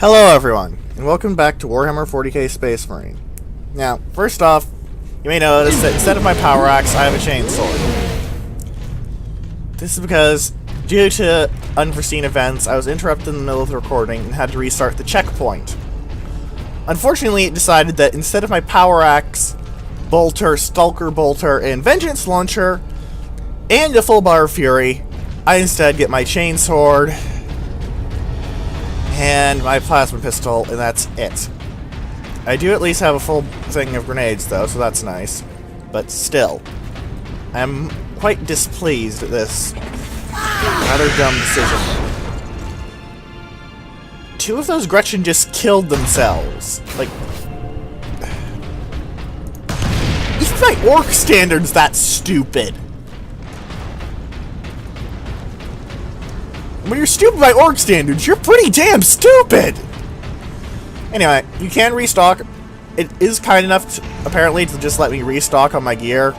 Hello everyone, and welcome back to Warhammer 40k Space Marine. Now, first off, you may notice that instead of my power axe, I have a chainsword. This is because, due to unforeseen events, I was interrupted in the middle of the recording and had to restart the checkpoint. Unfortunately, it decided that instead of my power axe, bolter, stalker bolter, and vengeance launcher, and a full bar of fury, I instead get my chainsword and my plasma pistol, and that's it. I do at least have a full thing of grenades, though, so that's nice. But still, I'm quite displeased at this rather dumb decision. Two of those Gretchen just killed themselves. Like, even by orc standards, that's stupid. When you're stupid by orc standards, you're pretty damn stupid! Anyway, you can restock. It is kind enough, apparently, to just let me restock on my gear.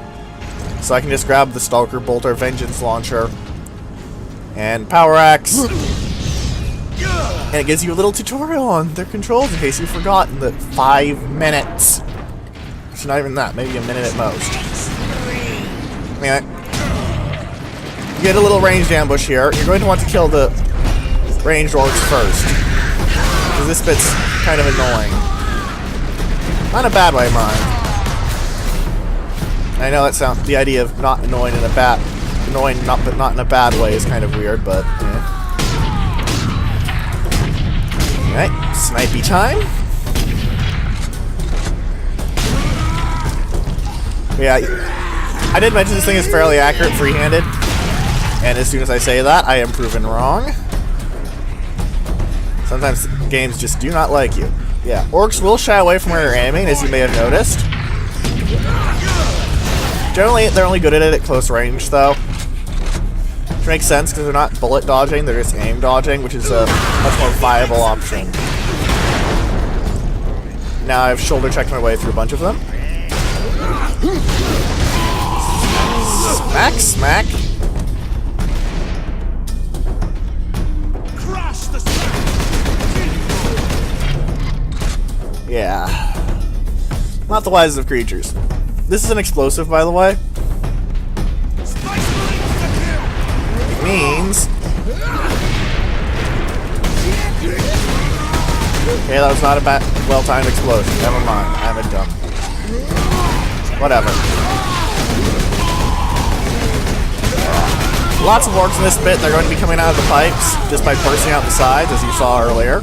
So I can just grab the Stalker Bolter Vengeance Launcher and Power Axe. And it gives you a little tutorial on their controls in case you've forgotten the 5 minutes. It's not even that, maybe a minute at most. Anyway. You get a little ranged ambush here. You're going to want to kill the ranged orcs first, because this bit's kind of annoying. Not in a bad way, mind. I know that sounds, the idea of not annoying in a bad, but not in a bad way is kind of weird, but yeah. Alright, snipey time. Yeah, I did mention this thing is fairly accurate free-handed. And as soon as I say that, I am proven wrong. Sometimes games just do not like you. Yeah, orcs will shy away from where you're aiming, as you may have noticed. Generally, they're only good at it at close range, though. Which makes sense, because they're not bullet dodging, they're just aim dodging, which is a much more viable option. Now I've shoulder checked my way through a bunch of them. Smack, smack. Yeah. Not the wisest of creatures. This is an explosive, by the way. It means... Okay, that was not a bad, well-timed explosion. Never mind. I'm a dumb. Whatever. Lots of orcs in this bit. They're going to be coming out of the pipes just by bursting out the sides, as you saw earlier.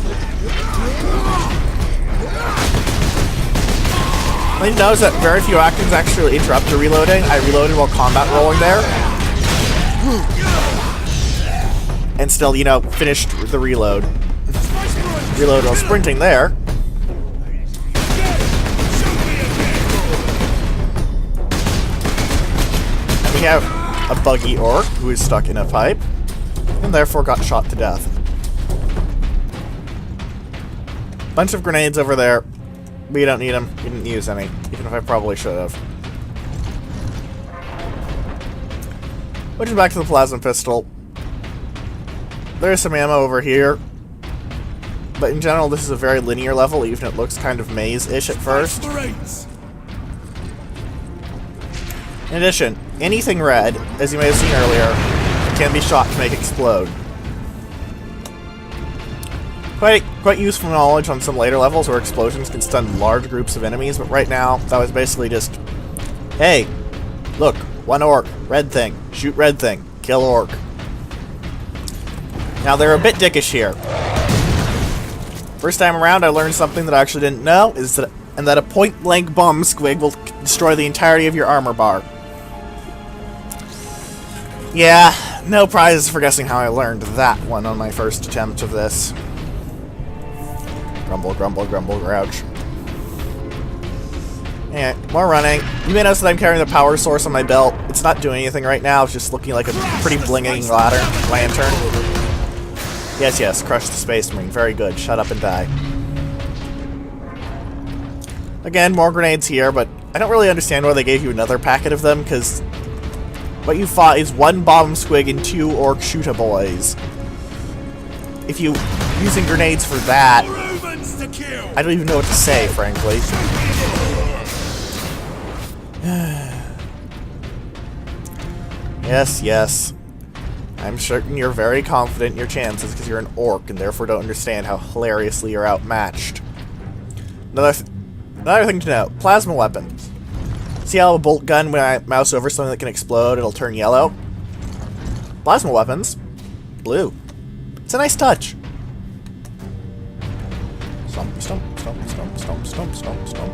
I need to notice that very few actions actually interrupt the reloading. I reloaded while combat rolling there. And still, you know, finished the reload. Reload while sprinting there. And we have a buggy orc who is stuck in a pipe, and therefore got shot to death. Bunch of grenades over there. But you don't need them. You didn't use any, even if I probably should have. Switching back to the plasma pistol. There's some ammo over here. But in general, this is a very linear level, even if it looks kind of maze-ish at first. In addition, anything red, as you may have seen earlier, can be shot to make explode. Quite useful knowledge on some later levels where explosions can stun large groups of enemies, but right now, that was basically just, hey, look, one orc, red thing, shoot red thing, kill orc. Now, they're a bit dickish here. First time around, I learned something that I actually didn't know, and that a point-blank bomb squig will destroy the entirety of your armor bar. Yeah, no prizes for guessing how I learned that one on my first attempt of this. Grumble, grumble, grumble, grouch. Anyway, more running. You may notice that I'm carrying the power source on my belt. It's not doing anything right now, it's just looking like a pretty blinging lantern. Yes, yes, crush the Space Marine. Very good. Shut up and die. Again, more grenades here, but I don't really understand why they gave you another packet of them, because what you fought is one bomb squig and 2 orc shooter boys. If you using grenades for that, I don't even know what to say, frankly. Yes, yes. I'm certain you're very confident in your chances because you're an orc and therefore don't understand how hilariously you're outmatched. Another thing to note, plasma weapons. See how a bolt gun, when I mouse over something that can explode, it'll turn yellow? Plasma weapons, blue. It's a nice touch. Stomp, stomp, stomp, stomp, stomp, stomp, stomp, stomp.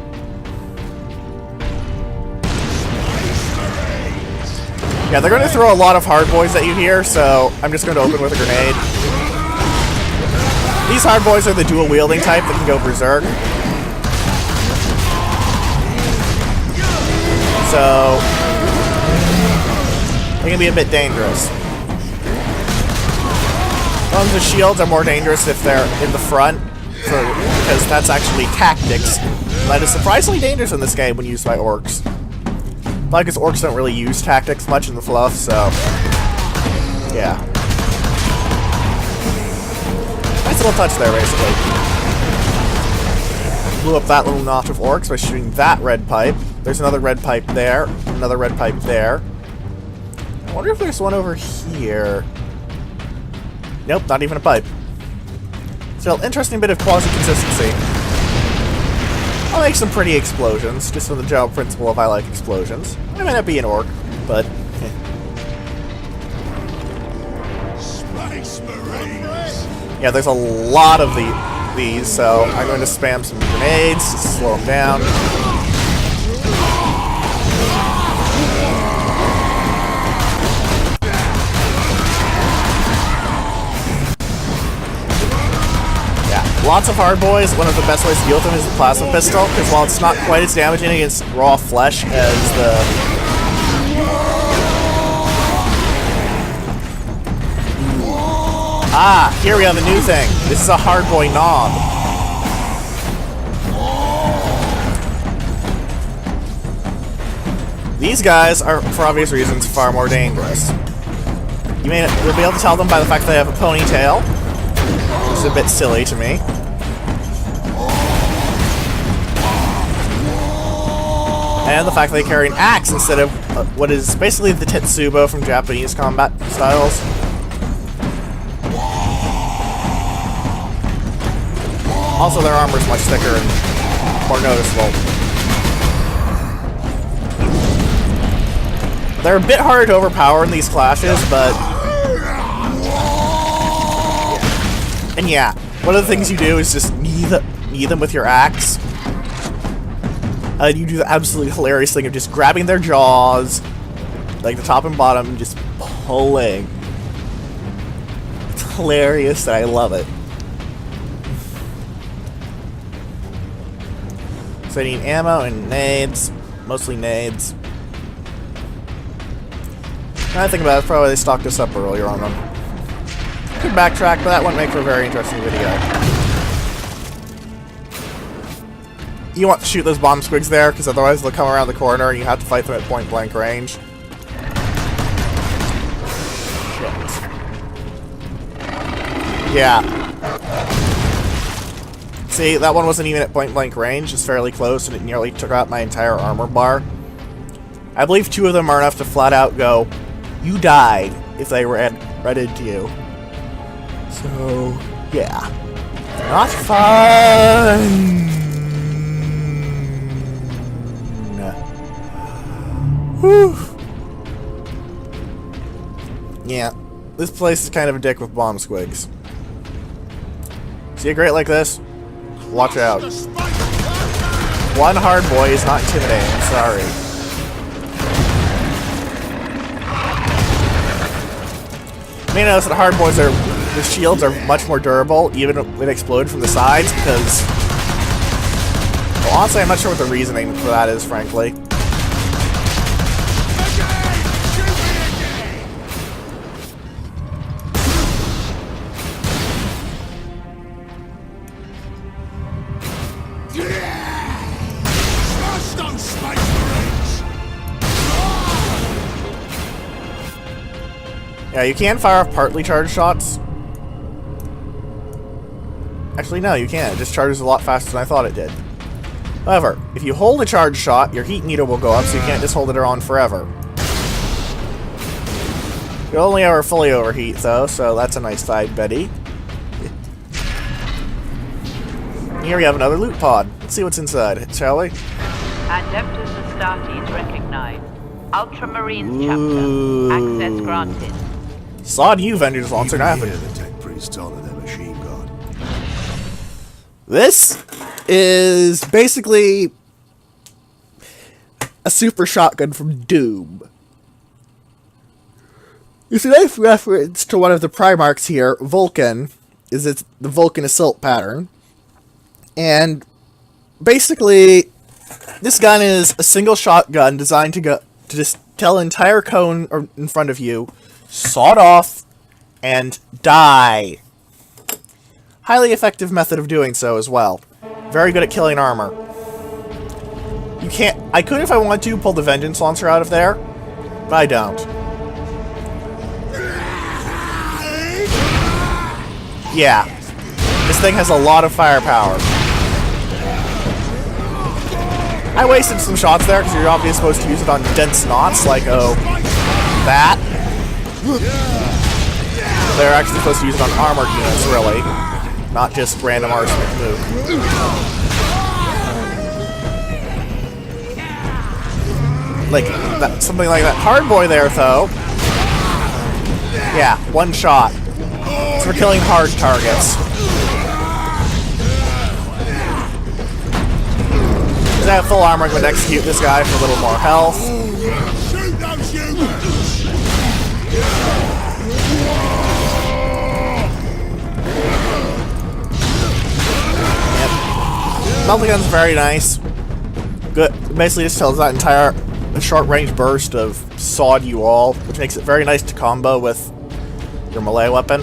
Yeah, they're going to throw a lot of hard boys at you here, so I'm just going to open with a grenade. These hard boys are the dual wielding type that can go berserk. So they can be a bit dangerous. Ones with shields are more dangerous if they're in the front, because that's actually tactics. That is surprisingly dangerous in this game when used by orcs. Because orcs don't really use tactics much in the fluff, so yeah. Nice little touch there, basically. Blew up that little notch of orcs by shooting that red pipe. There's another red pipe there, another red pipe there. I wonder if there's one over here. Nope, not even a pipe. Still, interesting bit of quasi-consistency. I'll make some pretty explosions, just for the general principle of I like explosions. I may not be an orc, but... yeah, there's a lot of these, so I'm going to spam some grenades to slow them down. Lots of hard boys. One of the best ways to deal with them is the plasma pistol, because while it's not quite as damaging against raw flesh as the... Ah, here we have a new thing. This is a hard boy knob. These guys are, for obvious reasons, far more dangerous. You'll be able to tell them by the fact that they have a ponytail, which is a bit silly to me. And the fact that they carry an axe instead of what is basically the Tetsubo from Japanese combat styles. Also, their armor is much thicker and more noticeable. They're a bit harder to overpower in these clashes, but... and yeah, one of the things you do is just knee them with your axe. You do the absolutely hilarious thing of just grabbing their jaws, like the top and bottom, and just pulling. It's hilarious, and I love it. So I need ammo and nades, mostly nades. When I think about it, probably they stocked us up earlier on them. Could backtrack, but that wouldn't make for a very interesting video. You want to shoot those bomb squigs there, because otherwise they'll come around the corner and you have to fight them at point-blank range. Shit. Yeah. See, that one wasn't even at point-blank range. It's fairly close, and it nearly took out my entire armor bar. I believe 2 of them are enough to flat-out go, you died, if they read it to you. So, yeah. Not fun! Whew. Yeah, this place is kind of a dick with bomb squigs. See a grate like this? Watch out. One hard boy is not intimidating, I'm sorry. You may notice that hard boys the shields are much more durable, even when explode from the sides, because... well, honestly, I'm not sure what the reasoning for that is, frankly. Yeah, you can fire off partly charged shots. Actually, no, you can't. It just charges a lot faster than I thought it did. However, if you hold a charge shot, your heat meter will go up, so you can't just hold it on forever. You'll only ever fully overheat, though, so that's a nice side Betty. Here we have another loot pod. Let's see what's inside, shall we? Adeptus Astartes recognized. Ultramarines chapter. Access granted. Sod you, Vengeance Launcher. Now the tech priests honor their machine god. This is basically a super shotgun from Doom. It's a nice reference to one of the Primarchs here, Vulcan, is it's the Vulcan assault pattern. And basically, this gun is a single shotgun designed to just tell an entire cone in front of you, sawed off, and die. Highly effective method of doing so as well. Very good at killing armor. You can't... I could, if I wanted to, pull the Vengeance Launcher out of there, but I don't. Yeah. This thing has a lot of firepower. I wasted some shots there, because you're obviously supposed to use it on dense knots, like, oh, that. They're actually supposed to use it on armored units, really. Not just random arsenic move. Like, that, something like that. Hardboy there, though. Yeah, one shot. It's for killing hard targets. Because I have full armor, I'm going to execute this guy for a little more health. Shoot those humans! Melting gun's very nice. Good. It basically just tells that entire short-range burst of sawed you all, which makes it very nice to combo with your melee weapon.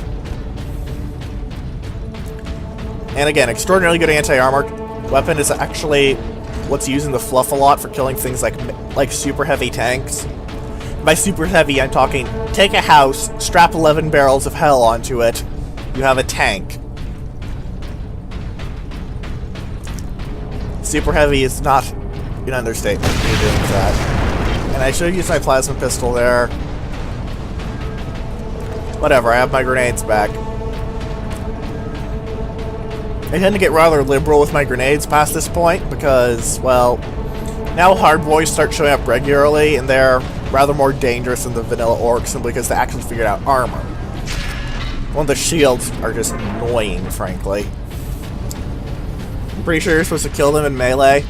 And again, extraordinarily good anti-armor weapon is actually what's used in the fluff a lot for killing things like super heavy tanks. By super heavy, I'm talking take a house, strap 11 barrels of hell onto it, you have a tank. Super heavy is not an understatement when you're doing that. And I should have used my plasma pistol there. Whatever, I have my grenades back. I tend to get rather liberal with my grenades past this point because, well, now hard boys start showing up regularly and they're rather more dangerous than the vanilla orcs simply because they actually figured out armor. One of the shields are just annoying, frankly. I'm pretty sure you're supposed to kill them in melee,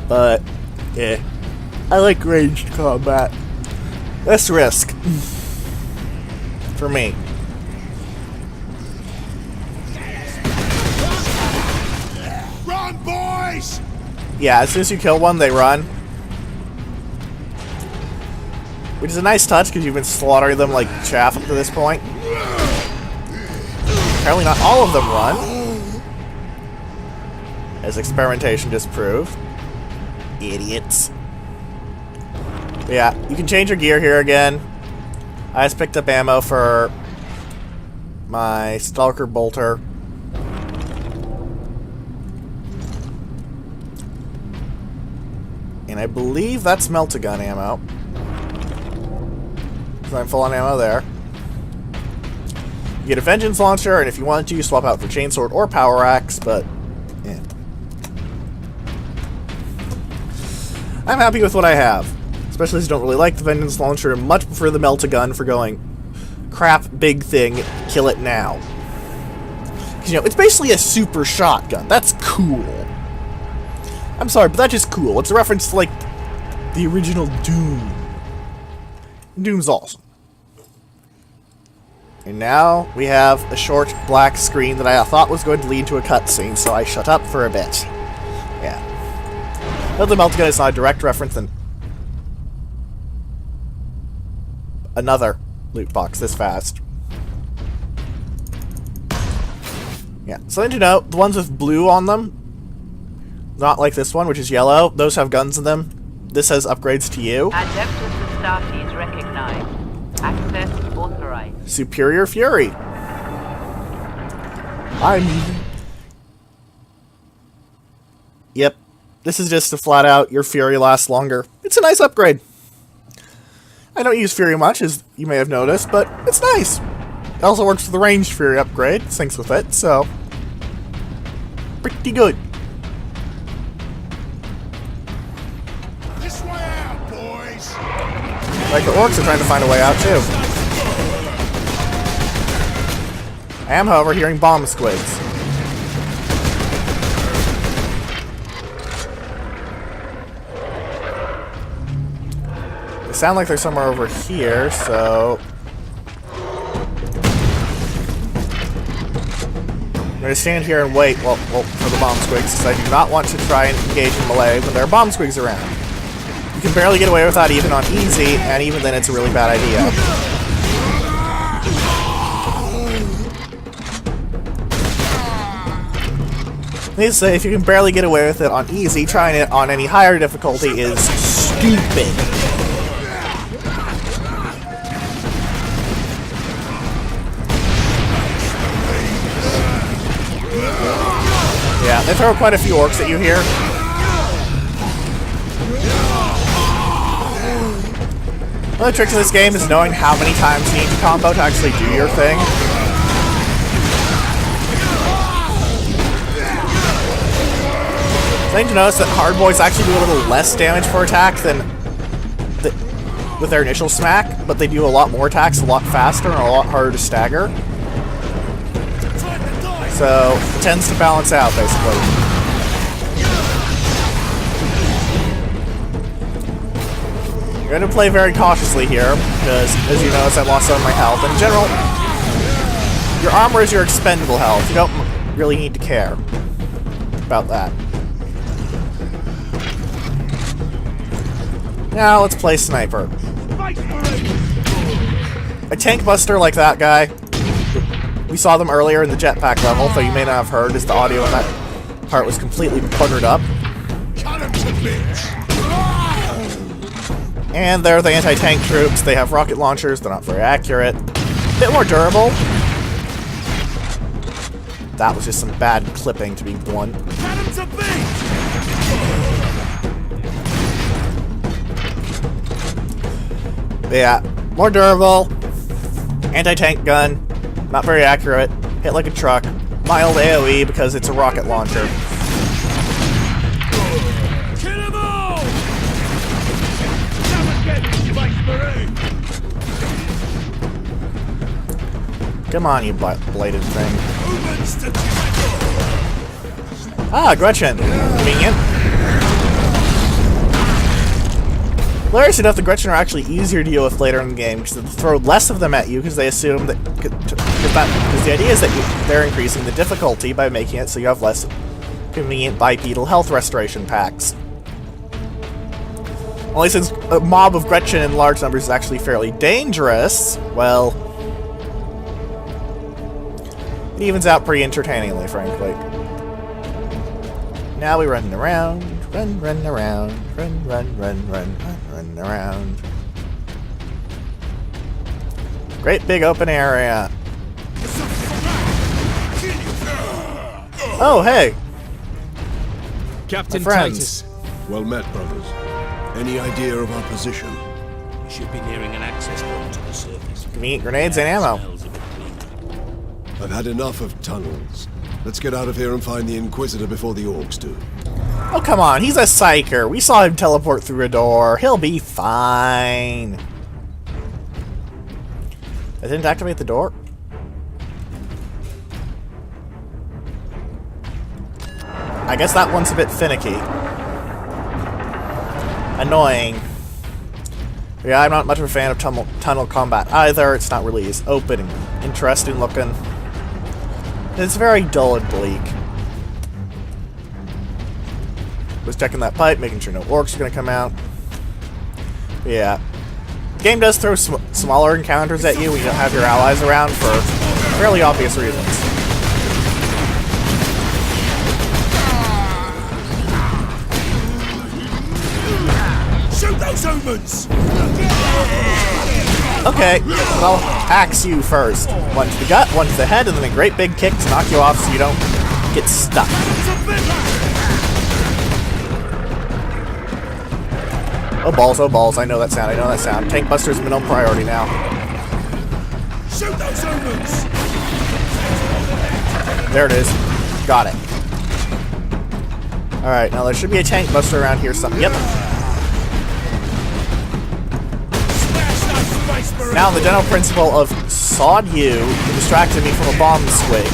but yeah, I like ranged combat. Less risk for me. Run, boys! Yeah, as soon as you kill one, they run. Which is a nice touch because you've been slaughtering them like chaff up to this point. Apparently not all of them run. As experimentation just proved. Idiots. But yeah, you can change your gear here again. I just picked up ammo for my Stalker Bolter. And I believe that's melt-a-gun ammo. So I'm full on ammo there. You get a Vengeance Launcher, and if you wanted to, you swap out for Chainsword or Power Axe, but yeah. I'm happy with what I have. Especially since I don't really like the Vengeance Launcher and much prefer the Melt-A-Gun for going, crap, big thing, kill it now. Because, you know, it's basically a super shotgun. That's cool. I'm sorry, but that's just cool. It's a reference to, like, the original Doom. Doom's awesome. And now we have a short black screen that I thought was going to lead to a cutscene, so I shut up for a bit. Yeah. Though the Melt-A-Gun is not a direct reference, then another loot box this fast. Yeah, something to note, the ones with blue on them, not like this one, which is yellow, those have guns in them. This has upgrades to you. Adeptus Astartes recognized. Access authorized. Superior Fury. Yep. This is just a flat out, your Fury lasts longer. It's a nice upgrade. I don't use Fury much, as you may have noticed, but it's nice. It also works with the ranged Fury upgrade, syncs with it, so... pretty good. This way out, boys! Like the orcs are trying to find a way out, too. I am, however, hearing bomb squids. They sound like they're somewhere over here, so... I'm going to stand here and wait well, for the bomb squigs, because I do not want to try and engage in melee when there are bomb squigs around. You can barely get away with that even on easy, and even then it's a really bad idea. Needless to say, if you can barely get away with it on easy, trying it on any higher difficulty is stupid. Yeah, they throw quite a few orcs at you here. One of the tricks of this game is knowing how many times you need to combo to actually do your thing. Something to notice that hard boys actually do a little less damage per attack than with their initial smack, but they do a lot more attacks a lot faster and a lot harder to stagger. So, it tends to balance out, basically. You're going to play very cautiously here, because, as you notice, I lost some of my health. In general, your armor is your expendable health. You don't really need to care about that. Now, let's play sniper. A tank buster like that guy. We saw them earlier in the jetpack level, though you may not have heard, as the audio in that part was completely buggered up. And they're the anti-tank troops. They have rocket launchers. They're not very accurate. A bit more durable. That was just some bad clipping, to be blunt. But yeah, more durable. Anti-tank gun. Not very accurate. Hit like a truck. Mild AoE because it's a rocket launcher. Kill them all! Come on, you bladed thing. Ah, Gretchen. Convenient. Hilarious enough, the Gretchen are actually easier to deal with later in the game because they throw less of them at you because they assume that because the idea is that they're increasing the difficulty by making it so you have less convenient bipedal health restoration packs. Only since a mob of Gretchen in large numbers is actually fairly dangerous, well, it evens out pretty entertainingly, frankly. Now we run around, run around, run around. Great big open area. Oh, hey! Captain My friends. Titus. Well met, brothers. Any idea of our position? We should be nearing an access point to the surface. Convenient grenades and ammo. Smells a bit clean. I've had enough of tunnels. Let's get out of here and find the Inquisitor before the orcs do. Oh, come on, he's a psyker. We saw him teleport through a door. He'll be fine. I didn't activate the door. I guess that one's a bit finicky. Annoying. Yeah, I'm not much of a fan of tunnel combat either. It's not really as open and interesting looking. It's very dull and bleak. Was checking that pipe, making sure no orcs are going to come out. Yeah. The game does throw smaller encounters at you when you don't have your allies around for fairly obvious reasons. Shoot those humans! Okay, but I'll axe you first. One to the gut, one to the head, and then a great big kick to knock you off so you don't get stuck. Oh balls, I know that sound, Tank Buster's minimum priority now. Shoot those humans! There it is. Got it. Alright, now there should be a Tank Buster around here something. Yep. Now the general principle of sawed you distracted me from a bomb swing.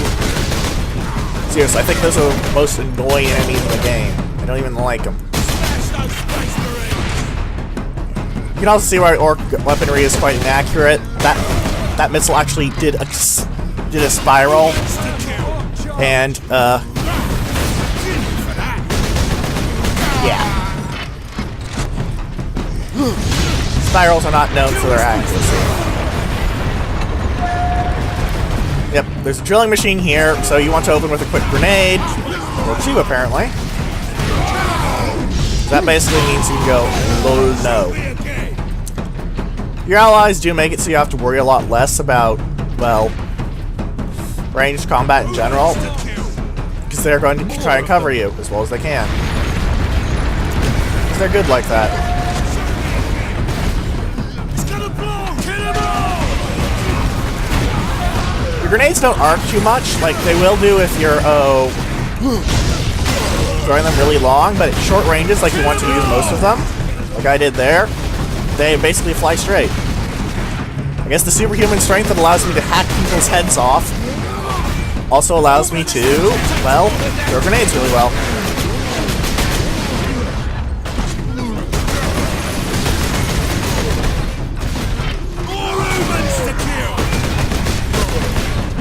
Seriously, I think those are the most annoying enemies in the game. I don't even like them. You can also see why orc weaponry is quite inaccurate. That missile actually did a spiral, and yeah. Spirals are not known for their accuracy. Yep, there's a drilling machine here, so you want to open with a quick grenade, or two apparently. That basically means you can go low. Your allies do make it so you have to worry a lot less about, well, ranged combat in general, because they're going to try and cover you as well as they can. Because they're good like that. Your grenades don't arc too much, like they will do if you're, throwing them really long, but at short ranges, like you want to use most of them, like I did there, they basically fly straight. I guess the superhuman strength that allows me to hack people's heads off also allows me to, well, throw grenades really well.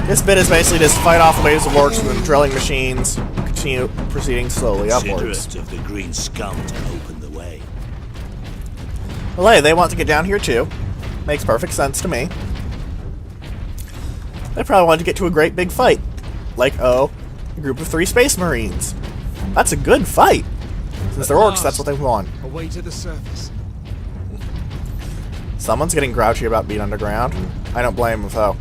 This bit is basically just fight off waves of orcs from the drilling machines, continue proceeding slowly upwards. Considerate of the green scum to open the way. Well, hey, they want to get down here too. Makes perfect sense to me. They probably want to get to a great big fight. Like, a group of 3 space marines. That's a good fight. Since they're orcs, that's what they want. Away to the surface. Someone's getting grouchy about being underground. I don't blame them, though.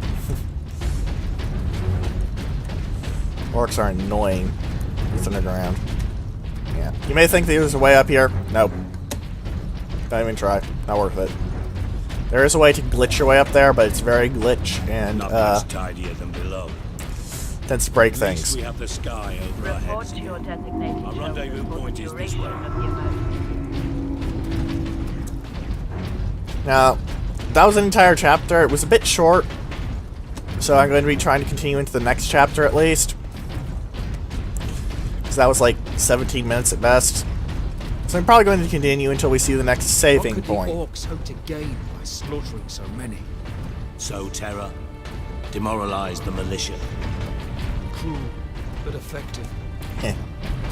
Orcs are annoying. It's underground. Yeah. You may think there's a way up here. Nope. Don't even try. Not worth it. There is a way to glitch your way up there, but it's very glitch and Not much tidier than below. tends to break Next things. we have the sky over our Report heads. to your designated Our shelter rendezvous for point the is this duration way. of the emergency. Now, that was an entire chapter. It was a bit short, so I'm going to be trying to continue into the next chapter at least. Because that was like 17 minutes at best. So I'm probably going to continue until we see the next saving What could point. the orcs hope to gain by slaughtering so many? Sow terror, demoralize the militia. Cruel, but effective. Heh.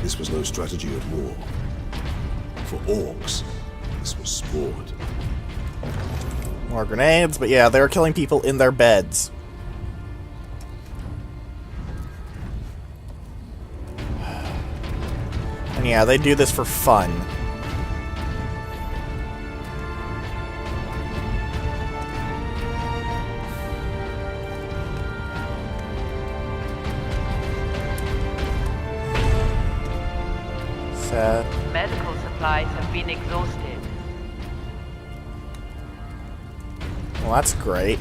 This was no strategy of war. For orcs, this was sport. More grenades, but yeah, they were killing people in their beds. And yeah, they do this for fun. Sad. Medical supplies have been exhausted. Well, that's great.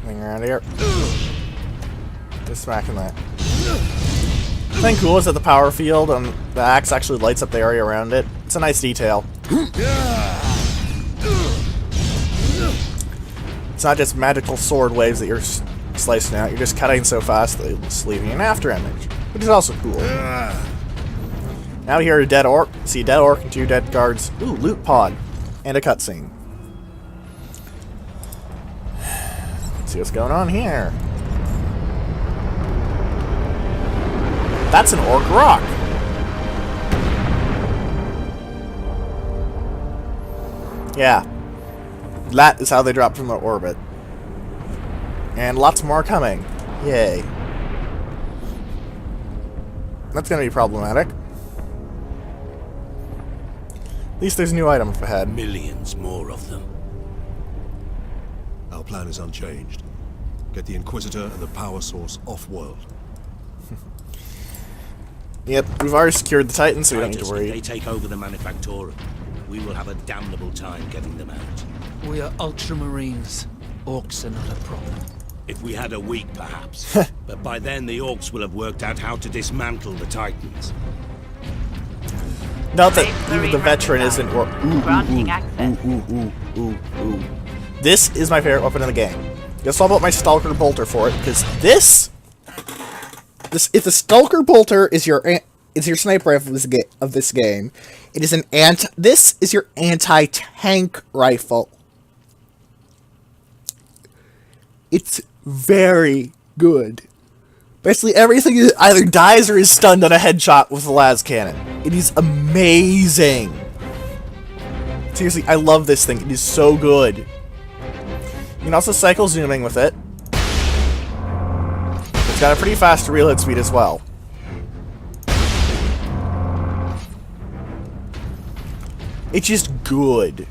Anything around here? Just smacking that. The thing cool is that the power field on the axe actually lights up the area around it. It's a nice detail. It's not just magical sword waves that you're slicing out. You're just cutting so fast that it's leaving an after image, which is also cool. Now we hear a dead orc. See a dead orc and 2 dead guards. Ooh, loot pod. And a cutscene. Let's see what's going on here. That's an orc rock. Yeah. That is how they drop from the orbit. And lots more coming. Yay. That's gonna be problematic. At least there's a new item up ahead. Millions more of them. Our plan is unchanged. Get the Inquisitor and the power source off-world. Yep, we've already secured the Titan, so we don't need to Titus, worry. if they take over the Manufactorum, we will have a damnable time getting them out. We are Ultramarines. Orcs are not a problem. If we had a week, perhaps. But by then, the Orcs will have worked out how to dismantle the Titans. Not that Space even the Marine veteran recognized. isn't. Granting access. This is my favorite weapon in the game. Guess all about my Stalker Bolter for it, because this, if the Stalker Bolter is your sniper rifle of this game, it is this is your anti-tank rifle. It's very good. Basically, everything either dies or is stunned on a headshot with the las cannon. It is amazing. Seriously, I love this thing. It is so good. You can also cycle zooming with it. It's got a pretty fast reload speed as well. It's just good.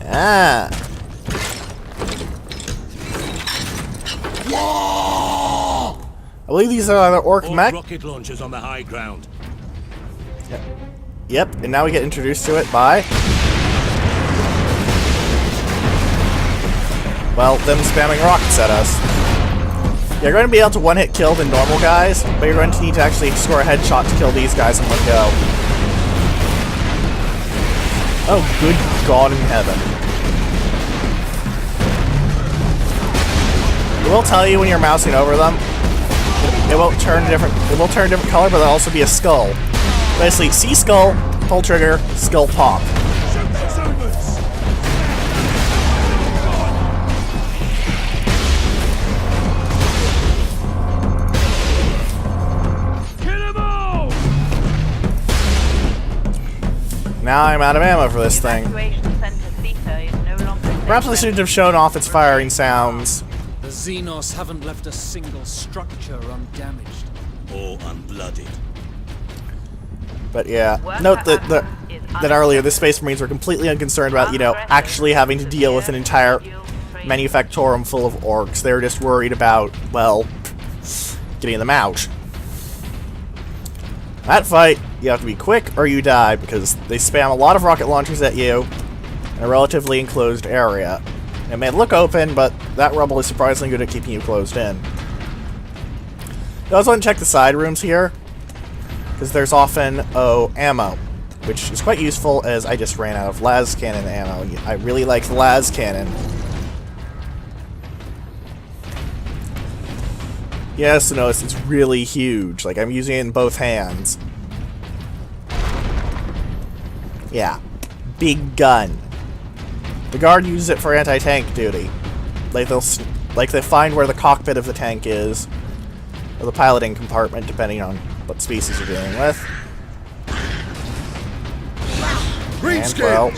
Ah. I believe these are the orc mech. Rocket launchers on the high ground. Yep, and now we get introduced to it by... well, them spamming rockets at us. You're going to be able to one-hit kill the normal guys, but you're going to need to actually score a headshot to kill these guys in one go. Oh, good God in heaven. It will tell you when you're mousing over them. It won't turn a different color, but there'll also be a skull. Basically, see skull, pull trigger, skull pop. Now I'm out of ammo for this thing. Evacuation center theta is no longer Perhaps I should have shown off its firing sounds. The Xenos haven't left a single structure undamaged. Or unblooded. But yeah, note that earlier the Space Marines were completely unconcerned about, you know, actually having to deal with an entire Manufactorum full of orcs. They were just worried about, well, getting them out. That fight, you have to be quick or you die, because they spam a lot of rocket launchers at you in a relatively enclosed area. It may look open, but that rubble is surprisingly good at keeping you closed in. You also want to check the side rooms here, because there's often, ammo, which is quite useful, as I just ran out of las cannon ammo. I really like the las cannon. Yes, notice it's really huge. Like, I'm using it in both hands. Yeah. Big gun. The guard uses it for anti-tank duty. Like, they find where the cockpit of the tank is, or the piloting compartment, depending on what species you're dealing with. And, well,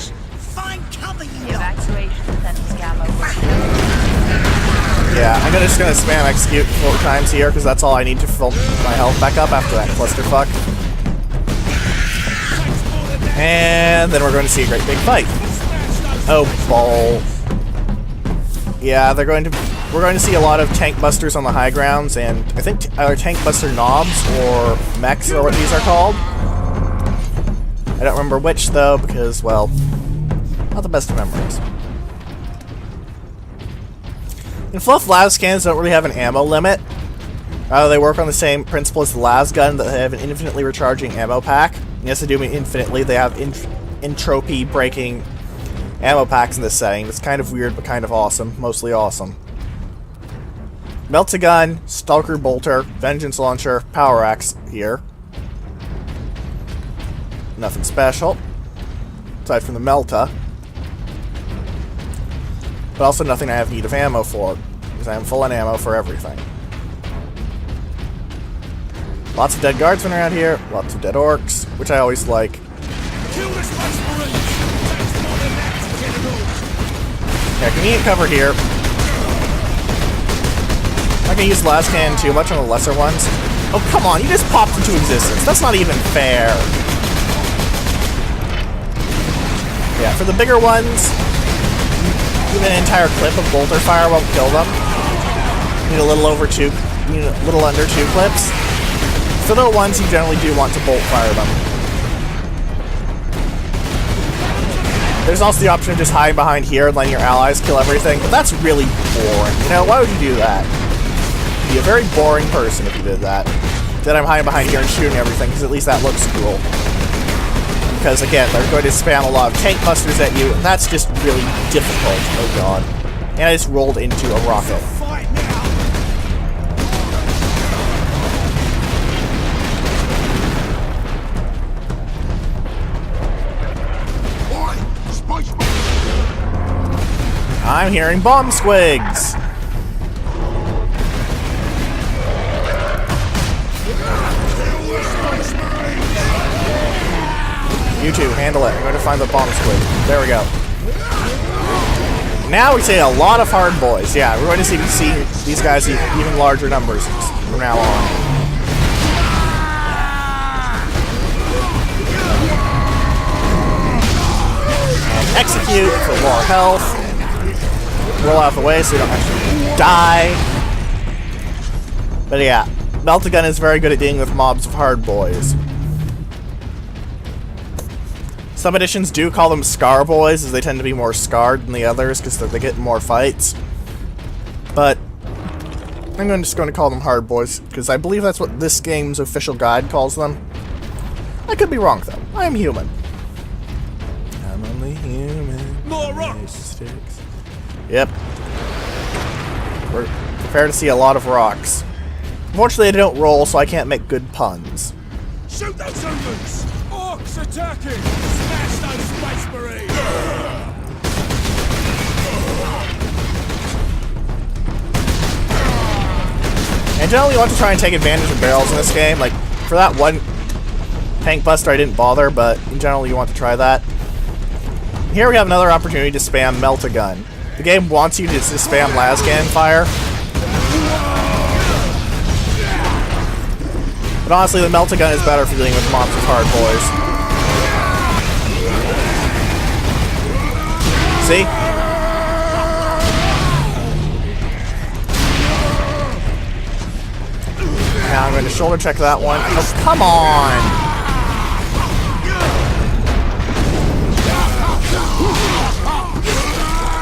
The evacuation center gamma yeah, I'm just gonna spam execute 4 times here, because that's all I need to fill my health back up after that clusterfuck. And then we're going to see a great big fight. Oh, ball. Yeah, we're going to see a lot of tank busters on the high grounds, and I think either tank buster knobs or mechs are what these are called. I don't remember which, though, because, well, not the best of memories. In Fluff, las cannons don't really have an ammo limit. They work on the same principle as the las gun, that they have an infinitely recharging ammo pack. And yes, they do mean infinitely. They have entropy breaking ammo packs in this setting. It's kind of weird, but kind of awesome. Mostly awesome. Melt-A-Gun, Stalker Bolter, Vengeance Launcher, Power Axe here. Nothing special, aside from the Melta. But also nothing I have need of ammo for, because I am full on ammo for everything. Lots of dead guardsmen around here, lots of dead orcs, which I always like. Yeah, convenient cover here. I'm not going to use las cannon too much on the lesser ones. Oh, come on, you just popped into existence. That's not even fair. Yeah, for the bigger ones, even an entire clip of bolter fire won't kill them. You need a little under 2 clips. For the ones, you generally do want to bolt fire them. There's also the option of just hiding behind here and letting your allies kill everything, but that's really boring. You know, why would you do that? You'd be a very boring person if you did that. Then I'm hiding behind here and shooting everything, because at least that looks cool. Because, again, they're going to spam a lot of tank busters at you, and that's just really difficult. Oh, God. And I just rolled into a rocket. I'm hearing bomb squigs! You two, handle it. I'm going to find the bomb squid. There we go. Now we see a lot of hard boys. Yeah, we're going to see these guys in even larger numbers from now on. And execute for more health. Roll out the way so you don't actually die. But yeah, Melt-A-Gun is very good at dealing with mobs of hard boys. Some editions do call them Scar Boys, as they tend to be more scarred than the others because they get more fights. But I'm just going to call them Hard Boys because I believe that's what this game's official guide calls them. I could be wrong though. I am human. I'm only human. More rocks. Yep. We're prepared to see a lot of rocks. Unfortunately, they don't roll, so I can't make good puns. Shoot those humans! Orcs attacking! Smash those space marines! And generally, you want to try and take advantage of barrels in this game. Like, for that one tank buster, I didn't bother, but in general, you want to try that. Here we have another opportunity to spam Melt-A-Gun. The game wants you to just spam lascan fire. But honestly, the Melt-A-Gun is better for dealing with mobs of hard boys. See? Now I'm going to shoulder check that one. Oh, come on!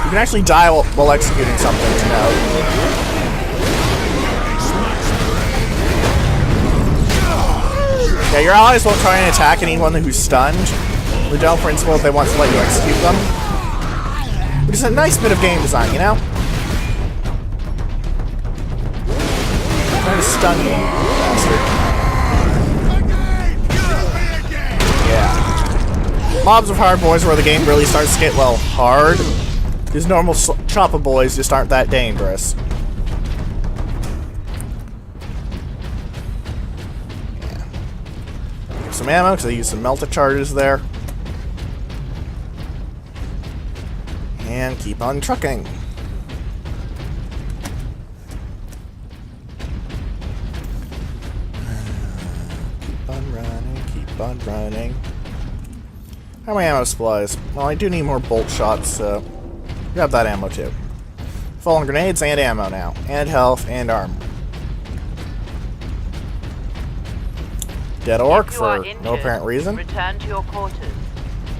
You can actually die while executing something, you know. Yeah, your allies won't try and attack anyone who's stunned. The general principle is they want to let you execute them. Which is a nice bit of game design, you know? I'm trying to stun you, bastard. Yeah. Mobs of hard boys where the game really starts to get, well, hard. These normal choppa boys just aren't that dangerous. Yeah. Get some ammo, because I used some melta charges there. And keep on trucking. Keep on running, keep on running. How are my ammo supplies? Well, I do need more bolt shots, so grab that ammo too. Fallen grenades and ammo now. And health and armor. Dead orc for no apparent reason. Return to your quarters.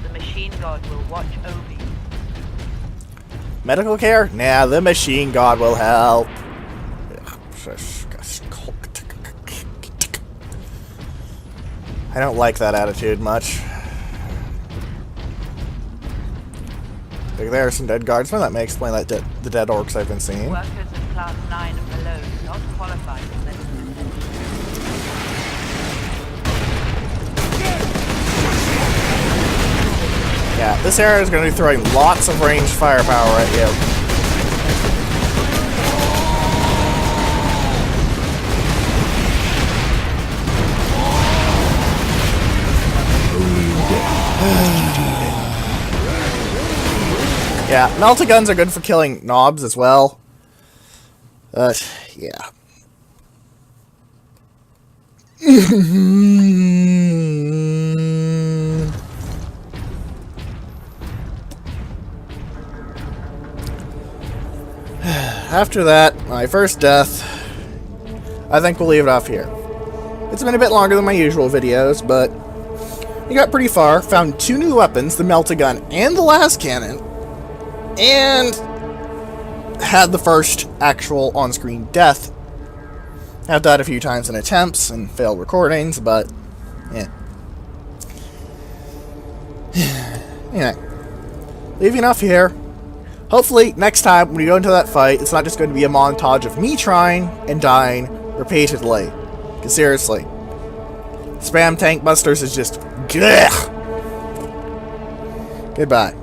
The machine god will watch over you. Medical care? Nah, the machine god will help. I don't like that attitude much. There are some dead guardsmen. That may explain that the dead orcs I've been seeing. Workers of class 9 and below do not qualify for medical attention. Yeah, this area is going to be throwing lots of ranged firepower at you. Yeah, Melt-A-Guns are good for killing knobs as well. Yeah. After that, my first death, I think we'll leave it off here. It's been a bit longer than my usual videos, but we got pretty far, found 2 new weapons, the Melt-A-Gun and the Las Cannon, and had the first actual on-screen death. I've died a few times in attempts and failed recordings, but yeah. Anyway, leaving off here. Hopefully, next time when we go into that fight, it's not just going to be a montage of me trying and dying repeatedly. Because seriously, spam tank busters is just... Goodbye.